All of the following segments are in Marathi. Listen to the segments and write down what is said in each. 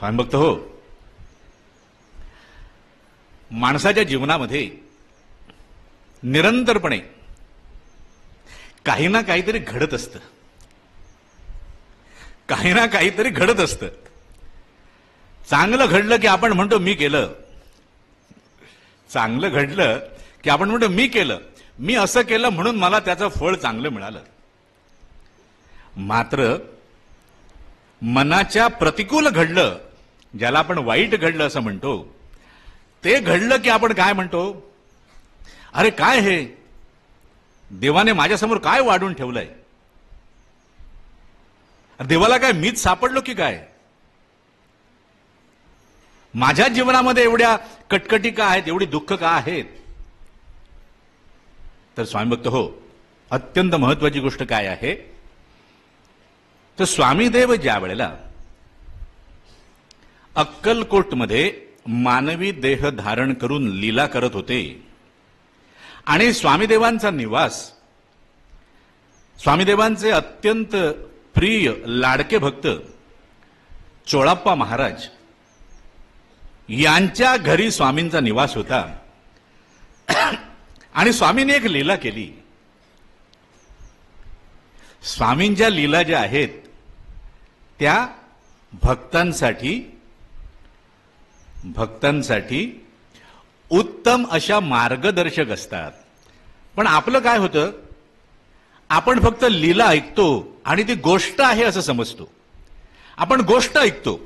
स्वामीभक्त हो, माणसाच्या जीवनामध्ये निरंतरपणे काही ना काहीतरी घडत असतं, काही ना काहीतरी घडत असतं. चांगलं घडलं की आपण म्हणतो मी केलं, चांगलं घडलं की आपण म्हणतो मी केलं, मी असं केलं म्हणून मला त्याचं फळ चांगलं मिळालं. मात्र मनाच्या प्रतिकूल घडलं, ज्याला आपण वाईट घडलं असं म्हणतो, ते घडलं की आपण काय म्हणतो, अरे काय हे देवाने माझ्यासमोर काय वाढून ठेवलंय, देवाला काय मीच सापडलो की काय, माझ्या जीवनामध्ये एवढ्या कटकटी का आहेत, एवढी दुःख का आहेत. तर स्वामीभक्त हो, अत्यंत महत्वाची गोष्ट काय आहे, तर स्वामीदेव ज्या वेळेला अक्कलकोटमध्ये मानवी देह धारण करून लीला करत होते आणि स्वामीदेवांचा निवास, स्वामीदेवांचे अत्यंत प्रिय लाडके भक्त चोळाप्पा महाराज यांच्या घरी स्वामींचा निवास होता. आणि स्वामींनी एक लीला केली. स्वामींच्या लीला ज्या आहेत त्या भक्तांसाठी उत्तम अशा मार्गदर्शक असतात. पण आपलं काय होतं, आपण फक्त लीला ऐकतो आणि ती गोष्ट आहे असं समजतो. आपण गोष्ट ऐकतो,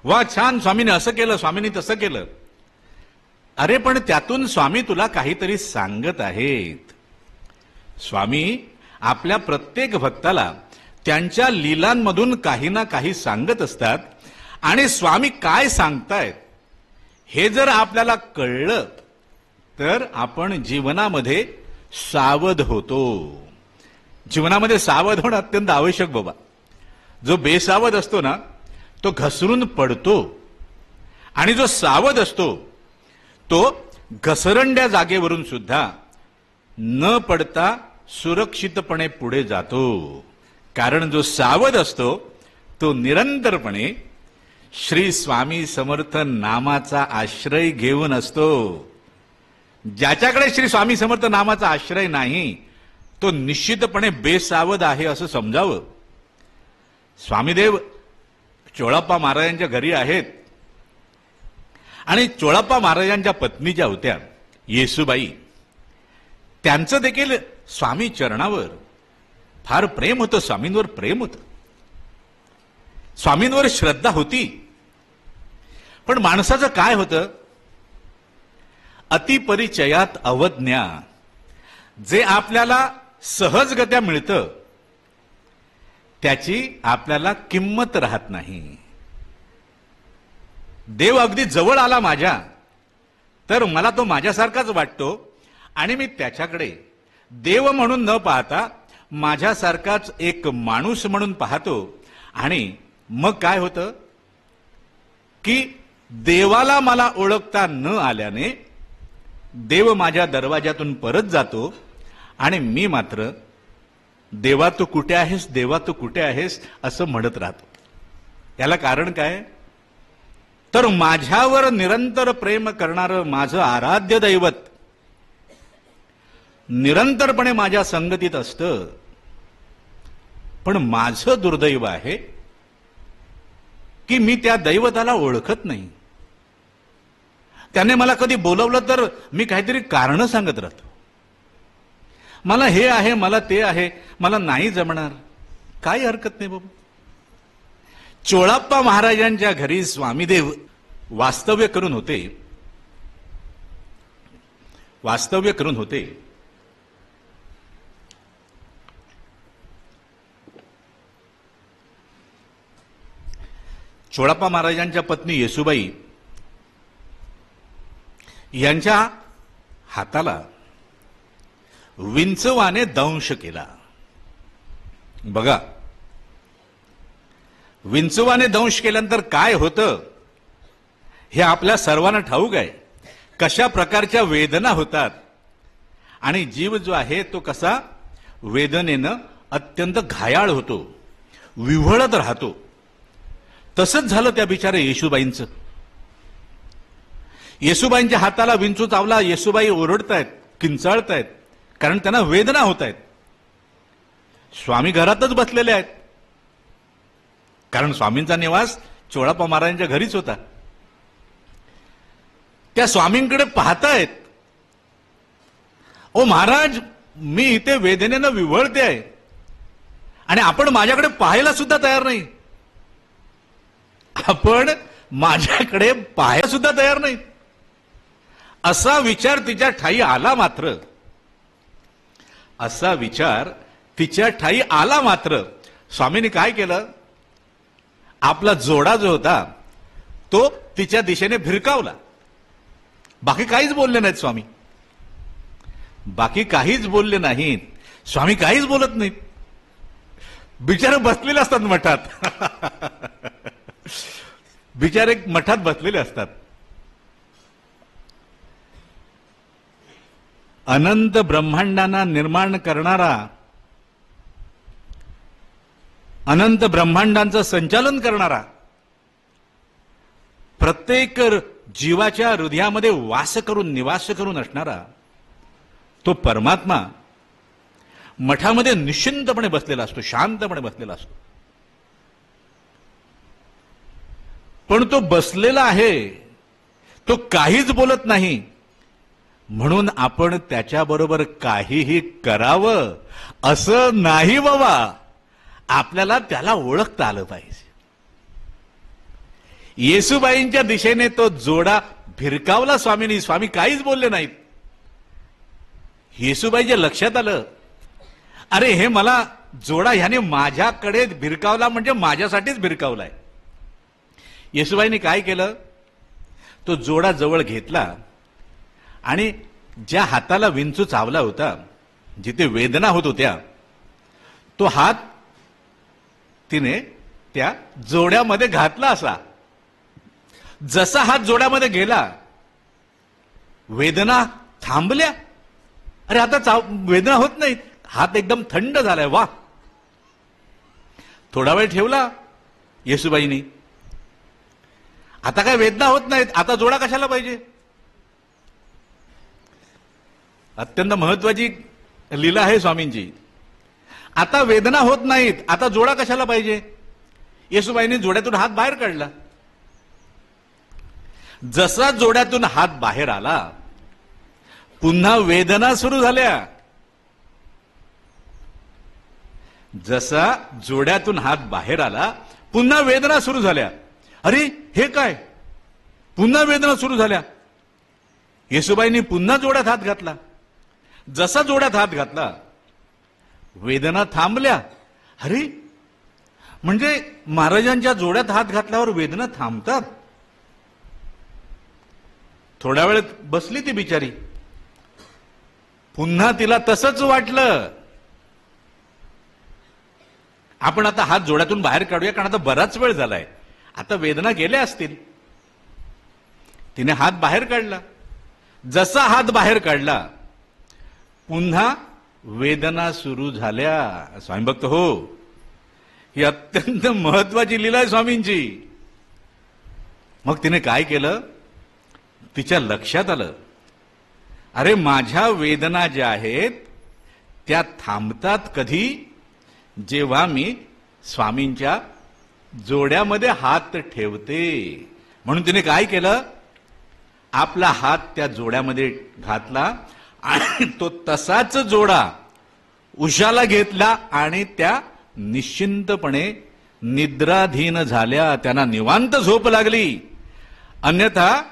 वा छान, स्वामीने असं केलं, स्वामीने तसं केलं. अरे पण त्यातून स्वामी तुला काहीतरी सांगत आहेत. स्वामी आपल्या प्रत्येक भक्ताला त्यांच्या लीलांमधून काही ना काही सांगत असतात. आणि स्वामी काय सांगतायत हे जर आपल्याला कळलं तर आपण जीवनामध्ये सावध होतो. जीवनामध्ये सावध होणं अत्यंत आवश्यक बाबा. जो बेसावध असतो ना तो घसरून पडतो, आणि जो सावध असतो तो घसरंड्या जागेवरून सुद्धा न पडता सुरक्षितपणे पुढे जातो. कारण जो सावध असतो तो निरंतरपणे श्री स्वामी समर्थ नामाचा आश्रय घेऊन असतो. ज्याच्याकडे श्री स्वामी समर्थ नामाचा आश्रय नाही तो निश्चितपणे बेसावध आहे असं समजावं. स्वामीदेव चोळाप्पा महाराजांच्या घरी आहेत आणि चोळाप्पा महाराजांच्या पत्नी ज्या होत्या येसूबाई, त्यांचं देखील स्वामी चरणावर फार प्रेम होतं, स्वामींवर प्रेम होतं, स्वामींवर श्रद्धा होती. पण माणसाचं काय होतं, अतिपरिचयात अवज्ञा. जे आपल्याला सहजगत्या मिळतं त्याची आपल्याला किंमत राहत नाही. देव अगदी जवळ आला माझ्या तर मला तो माझ्यासारखाच वाटतो आणि मी त्याच्याकडे देव म्हणून न पाहता माझ्यासारखाच एक माणूस म्हणून पाहतो. आणि मग काय होतं की देवाला मला ओळखता न आल्याने देव माझ्या दरवाजातून परत जातो आणि मी मात्र देवा तू कुठे आहेस, देवा तू कुठे आहेस असं म्हणत राहतो. याला कारण काय, तर माझ्यावर निरंतर प्रेम करणारं माझं आराध्य दैवत निरंतरपणे माझ्या संगतीत असतं. पण माझं दुर्दैव आहे की मी त्या दैवताला ओळखत नाही. त्याने मला कधी बोलवलं तर मी काहीतरी कारण सांगत राहतो, मला हे आहे, मला ते आहे, मला नाही जमणार. काही हरकत नाही बाबा. चोळाप्पा महाराजांच्या घरी स्वामीदेव वास्तव्य करून होते. चोळाप्पा महाराजांच्या पत्नी येसूबाई यांच्या हाताला विंचवाने दंश केला. बघा, विंचवाने दंश केल्यानंतर काय होतं हे आपल्या सर्वांना ठाऊक आहे. कशा प्रकारच्या वेदना होतात आणि जीव जो आहे तो कसा वेदनेनं अत्यंत घायाळ होतो, विव्हळत राहतो. तसंच झालं त्या बिचारे येशूबाईंचं. येशूबाईंच्या हाताला विंचू चावला. येशूबाई ओरडतायत, किंचाळतायत, कारण त्यांना वेदना होत आहेत. स्वामी घरातच बसलेले आहेत, कारण स्वामींचा निवास चोळाप्पा महाराजांच्या घरीच होता. त्या स्वामींकडे पाहतायत. ओ महाराज, मी इथे वेदनेनं विव्हळते आहे आणि आपण माझ्याकडे पाहायला सुद्धा तयार नाही. आपण माझ्याकडे पाहायला सुद्धा तयार नाही. असा विचार तिच्या ठाई आला मात्र, असा विचार तिच्या ठाई आला मात्र स्वामींनी काय केलं, आपला जोडा जो होता तो तिच्या दिशेने भिरकावला. बाकी काहीच बोलले नाहीत स्वामी, बाकी काहीच बोलले नाहीत. स्वामी काहीच बोलत नाहीत. बिचारे बसलेले असतात मठात. बिचारे मठात बसलेले असतात. अनंत ब्रह्मांडांना निर्माण करणारा, अनंत ब्रह्मांडांचं संचालन करणारा, प्रत्येक जीवाच्या हृदयामध्ये वास करून निवास करून असणारा तो परमात्मा मठामध्ये निश्चिंतपणे बसलेला असतो, शांतपणे बसलेला असतो. पण तो बसलेला आहे, तो काहीच बोलत नाही. म्हणून आपण त्याच्याबरोबर काहीही करावं असं नाही बाबा. आपल्याला त्याला ओळखता आलं पाहिजे. येसूबाईंच्या दिशेने तो जोडा भिरकावला स्वामींनी. स्वामी काहीच बोलले नाहीत. येसूबाईच्या लक्षात आलं, अरे हे मला जोडा ह्याने माझ्याकडे भिरकावला म्हणजे माझ्यासाठीच भिरकावलाय. येसूबाईंनी काय केलं, तो जोडा जवळ घेतला आणि ज्या हाताला विंचू चावला होता, जिथे वेदना होत होत्या, तो हात तिने त्या जोड्यामध्ये घातला. असा जसा हात जोड्यामध्ये गेला, वेदना थांबल्या. अरे आता वेदना होत नाहीत. हात एकदम थंड झालाय. वा. थोडा वेळ ठेवला येसूबाईंनी. आता काय वेदना होत नाहीत, आता जोडा कशाला पाहिजे. अत्यंत महत्वाची लीला आहे स्वामींची. आता वेदना होत नाहीत, आता जोडा कशाला पाहिजे. येसूबाईंनी जोड्यातून हात बाहेर काढला. जसा जोड्यातून हात बाहेर आला, पुन्हा वेदना सुरू झाल्या. जसा जोड्यातून हात बाहेर आला, पुन्हा वेदना सुरू झाल्या. अरे हे काय, पुन्हा वेदना सुरू झाल्या. येसूबाईंनी पुन्हा जोड्यात हात घातला. जसा जोड्यात हात घातला, वेदना थांबल्या. अरे म्हणजे महाराजांच्या जोड्यात हात घातल्यावर वेदना थांबतात. थोड्या वेळ बसली ती बिचारी. पुन्हा तिला तसंच वाटलं, आपण आता हात जोड्यातून बाहेर काढूया, कारण आता बराच वेळ झालाय, आता वेदना गेल्या असतील. तिने हात बाहेर काढला. जसा हात बाहेर काढला, पुन्हा वेदना सुरू झाल्या. स्वामी भक्त हो, ही अत्यंत महत्वाची लीला आहे स्वामींची. मग तिने काय केलं, तिच्या लक्षात आलं, अरे माझ्या वेदना ज्या आहेत त्या थांबतात कधी, जेव्हा मी स्वामींच्या जोड्यामध्ये हात ठेवते. म्हणून तिने काय केलं, आपला हात त्या जोड्यामध्ये घातला आणि तो तसाच जोडा उशाला घेतला आणि त्या निश्चिंतपणे निद्राधीन झाल्या. त्यांना निवांत झोप लागली. अन्यथा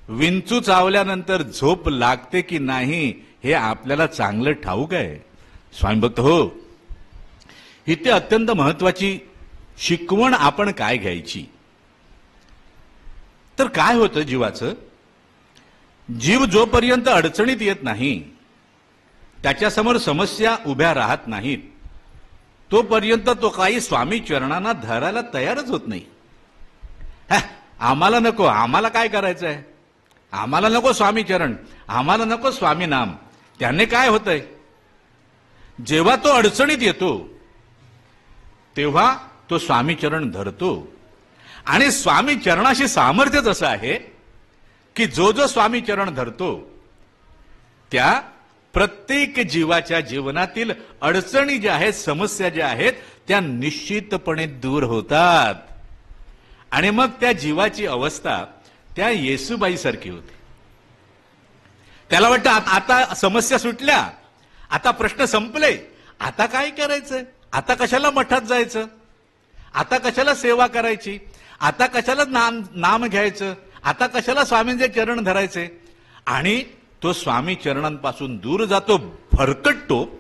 विंचू चावल्यानंतर झोप लागते की नाही हे आपल्याला चांगलं ठाऊक आहे. स्वामी भक्त हो, इथे अत्यंत महत्वाची शिकवण आपण काय घ्यायची, तर काय होतं जीवाचं, जीव जोपर्यंत अडचणीत येत नाही, त्याच्यासमोर समस्या उभ्या राहत नाहीत, तोपर्यंत तो काही स्वामी चरणांना धरायला तयारच होत नाही. आम्हाला नको, आम्हाला काय करायचं आहे, आम्हाला नको स्वामी चरण, आम्हाला नको स्वामी नाम. त्याने काय होतंय, जेव्हा तो अडचणीत येतो तेव्हा तो स्वामी चरण धरतो. आणि स्वामी चरणाशी सामर्थ्यच असं आहे की जो जो स्वामी चरण धरतो त्या प्रत्येक जीवाच्या जीवनातील अडचणी ज्या आहेत, समस्या ज्या आहेत, त्या निश्चितपणे दूर होतात. आणि मग त्या जीवाची अवस्था त्या येसूबाईसारखी होते. त्याला वाटतं आता समस्या सुटल्या, आता प्रश्न संपले, आता काय करायचं, आता कशाला मठात जायचं, आता कशाला सेवा करायची, आता कशाला नाम घ्यायचं, आता कशाला स्वामींचे चरण धरायचे. आणि तो स्वामी चरणांपासून दूर जातो, भरकटतो.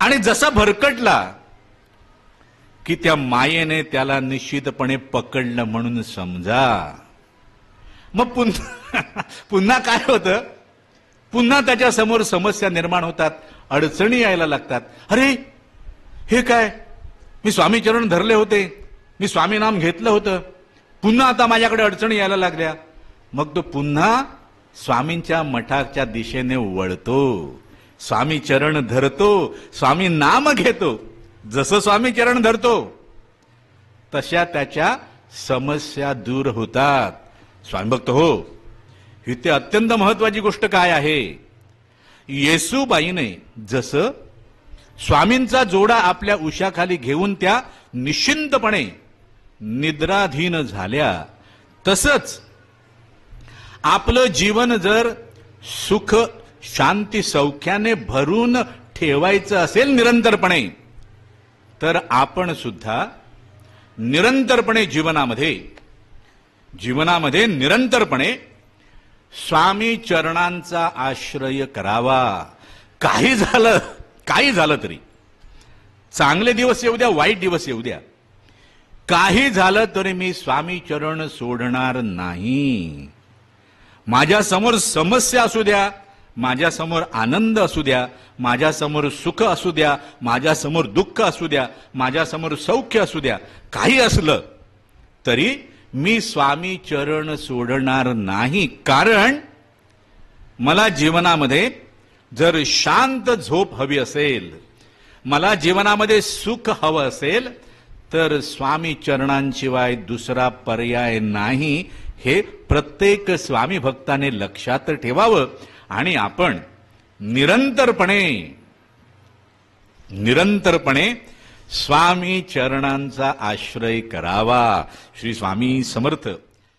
आणि जसा भरकटला की त्या मायेने त्याला निश्चितपणे पकडलं म्हणून समजा. मग पुन्हा काय होतं, पुन्हा त्याच्या समोर समस्या निर्माण होतात, अडचणी यायला लागतात. अरे हे काय, मी स्वामी चरण धरले होते, मी स्वामी नाम घेतलं होतं, पुन्हा आता माझ्याकडे अडचणी यायला लागल्या. मग तो पुन्हा स्वामींच्या मठाच्या दिशेने वळतो, स्वामी चरण धरतो, स्वामी नाम घेतो. जसं स्वामी चरण धरतो तशा त्याच्या समस्या दूर होतात. स्वामी भक्त हो, इथे अत्यंत महत्वाची गोष्ट काय आहे, येसूबाईने जसं स्वामींचा जोडा आपल्या उशाखाली घेऊन त्या निश्चिंतपणे निद्राधीन झाल्या, तसंच आपलं जीवन जर सुख शांती सौख्याने भरून ठेवायचं असेल निरंतरपणे, तर आपण सुद्धा निरंतरपणे जीवनामध्ये निरंतरपणे स्वामी चरणांचा आश्रय करावा. काही झालं तरी, चांगले दिवस येऊ द्या, वाईट दिवस येऊ द्या, काही झालं तरी मी स्वामी चरण सोडणार नाही. माझ्या समोर समस्या असू द्या, माझ्या समोर आनंद असू द्या, माझ्या समोर सुख असू द्या, माझ्या समोर दुःख असू द्या, माझ्या समोर सौख्य असू द्या, काही असलं तरी मी स्वामी चरण सोडणार नाही. कारण मला जीवनामध्ये जर शांत झोप हवी असेल, मला जीवनामध्ये सुख हवं असेल, तर स्वामी चरणांशिवाय दुसरा पर्याय नाही. हे प्रत्येक स्वामी भक्ताने लक्षात ठेवावं आणि आपण निरंतरपणे स्वामी चरणांचा आश्रय करावा. श्री स्वामी समर्थ.